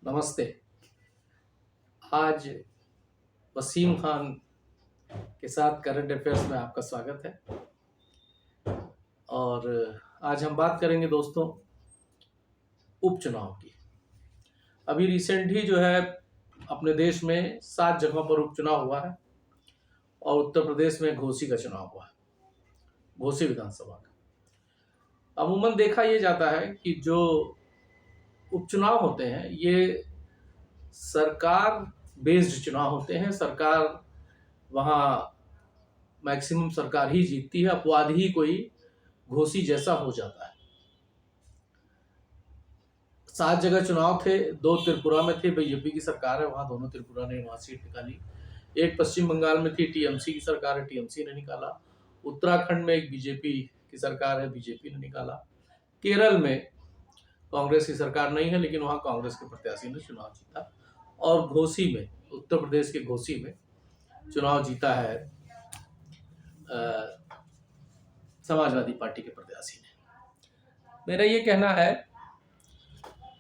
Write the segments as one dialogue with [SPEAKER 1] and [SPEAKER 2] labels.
[SPEAKER 1] नमस्ते। आज वसीम खान के साथ करंट अफेयर्स में आपका स्वागत है। और आज हम बात करेंगे दोस्तों उपचुनाव की। अभी रिसेंट ही जो है अपने देश में 7 जगहों पर उपचुनाव हुआ है और उत्तर प्रदेश में घोसी का चुनाव हुआ है, घोसी विधानसभा का। अमूमन देखा ये जाता है कि जो उपचुनाव होते हैं ये सरकार बेस्ड चुनाव होते हैं। सरकार वहाँ मैक्सिमम सरकार ही जीतती है, अपवाद ही कोई घोसी जैसा हो जाता है। 7 जगह चुनाव थे, 2 त्रिपुरा में थे, बीजेपी की सरकार है वहाँ, दोनों त्रिपुरा ने वहाँ सीट निकाली। एक पश्चिम बंगाल में थी, टीएमसी की सरकार है, टीएमसी ने निकाला। उत्तराखंड में एक बीजेपी की सरकार है, बीजेपी ने निकाला। केरल में कांग्रेस की सरकार नहीं है, लेकिन वहाँ कांग्रेस के प्रत्याशी ने चुनाव जीता। और घोसी में, उत्तर प्रदेश के घोसी में चुनाव जीता है समाजवादी पार्टी के प्रत्याशी ने। मेरा ये कहना है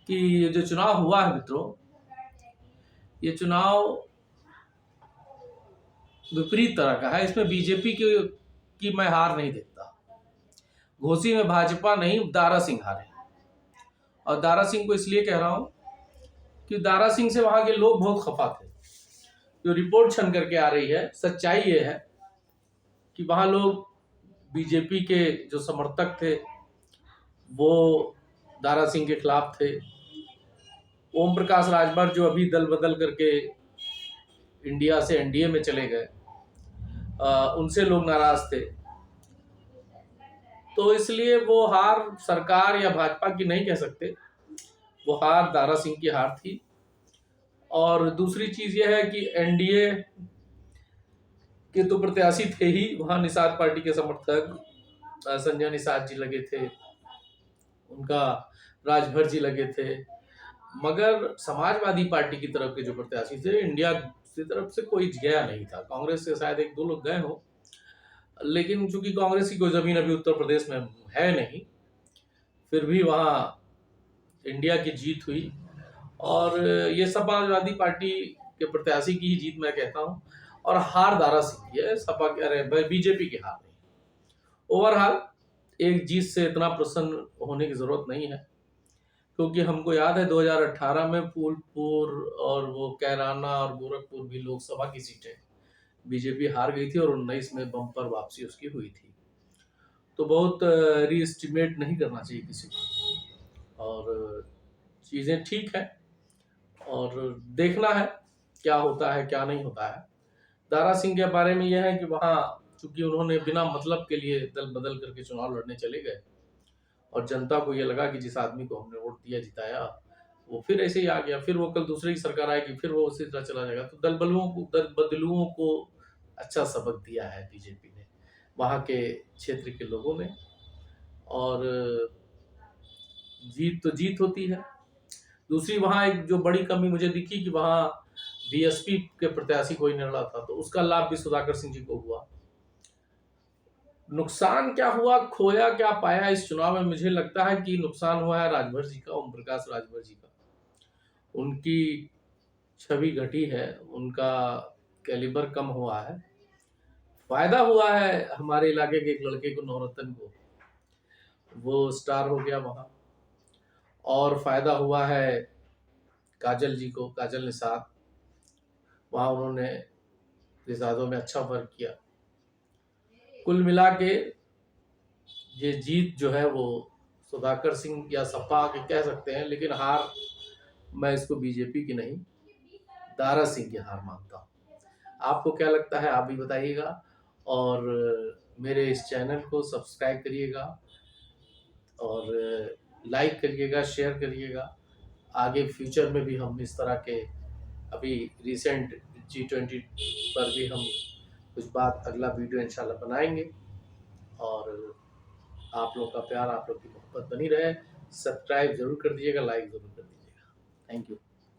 [SPEAKER 1] कि ये जो चुनाव हुआ है मित्रों, ये चुनाव विपरीत तरह का है। इसमें बीजेपी की मैं हार नहीं देखता। घोसी में भाजपा नहीं, दारा सिंह हारे। और दारा सिंह को इसलिए कह रहा हूं कि दारा सिंह से वहां के लोग बहुत खफा थे। जो रिपोर्ट छन करके आ रही है, सच्चाई ये है कि वहां लोग बीजेपी के जो समर्थक थे वो दारा सिंह के खिलाफ थे। ओम प्रकाश राजभर जो अभी दल बदल करके इंडिया से एनडीए में चले गए, उनसे लोग नाराज थे। तो इसलिए वो हार सरकार या भाजपा की नहीं कह सकते, वो हार दारा सिंह की हार थी। और दूसरी चीज यह है कि एनडीए के तो प्रत्याशी थे ही, वहां निषाद पार्टी के समर्थक संजय निषाद जी लगे थे, उनका राजभर जी लगे थे। मगर समाजवादी पार्टी की तरफ के जो प्रत्याशी थे, इंडिया की तरफ से कोई गया नहीं था। कांग्रेस से शायद 1-2 लोग गए हो, लेकिन चूंकि कांग्रेस की कोई जमीन अभी उत्तर प्रदेश में है नहीं, फिर भी वहाँ इंडिया की जीत हुई। और ये समाजवादी पार्टी के प्रत्याशी की ही जीत मैं कहता हूँ। और हार दारा सिंह की है, सपा अरे बीजेपी की हार नहीं। ओवरऑल एक जीत से इतना प्रसन्न होने की जरूरत नहीं है, क्योंकि हमको याद है 2018 में फूलपुर और वो कैराना और गोरखपुर भी लोकसभा की सीटें बीजेपी हार गई थी और 19 में बम्पर वापसी उसकी हुई थी। तो बहुत रीएस्टिमेट नहीं करना चाहिए किसी को, और चीज़ें ठीक है और देखना है क्या होता है क्या नहीं होता है। दारा सिंह के बारे में यह है कि वहाँ चूंकि उन्होंने बिना मतलब के लिए दल बदल करके चुनाव लड़ने चले गए और जनता को ये लगा कि जिस आदमी को हमने वोट दिया जिताया वो फिर ऐसे ही आ गया, फिर वो कल दूसरे की सरकार आएगी, फिर वो उसी तरह चला जाएगा। तो दल बदलुओं को अच्छा सबक दिया है बीजेपी ने वहाँ के क्षेत्र के लोगों ने। और जीत तो जीत होती है। दूसरी वहाँ एक जो बड़ी कमी मुझे दिखी कि वहाँ बीएसपी के प्रत्याशी कोई नहीं लड़ा था, तो उसका लाभ भी सुधाकर सिंह जी को हुआ। नुकसान क्या हुआ, खोया क्या पाया इस चुनाव में? मुझे लगता है कि नुकसान हुआ है राजभर जी का, ओम प्रकाश राजभर जी का। उनकी छवि घटी है, उनका कैलिबर कम हुआ है। फायदा हुआ है हमारे इलाके के एक लड़के को, नवरत्न को, वो स्टार हो गया वहां। और फायदा हुआ है काजल जी को, काजल निषाद, वहां उन्होंने निषादों में अच्छा वर्क किया। कुल मिला के ये जीत जो है वो सुधाकर सिंह या सपा के कह सकते हैं, लेकिन हार मैं इसको बीजेपी की नहीं, दारा सिंह की हार मानता हूँ। आपको क्या लगता है आप भी बताइएगा, और मेरे इस चैनल को सब्सक्राइब करिएगा और लाइक करिएगा, शेयर करिएगा। आगे फ्यूचर में भी हम इस तरह के, अभी रिसेंट G20 पर भी हम कुछ बात अगला वीडियो इंशाल्लाह बनाएंगे। और आप लोग का प्यार, आप लोग की मोहब्बत बनी रहे। सब्सक्राइब जरूर कर दीजिएगा, लाइक जरूर कर दीजिएगा। Thank you.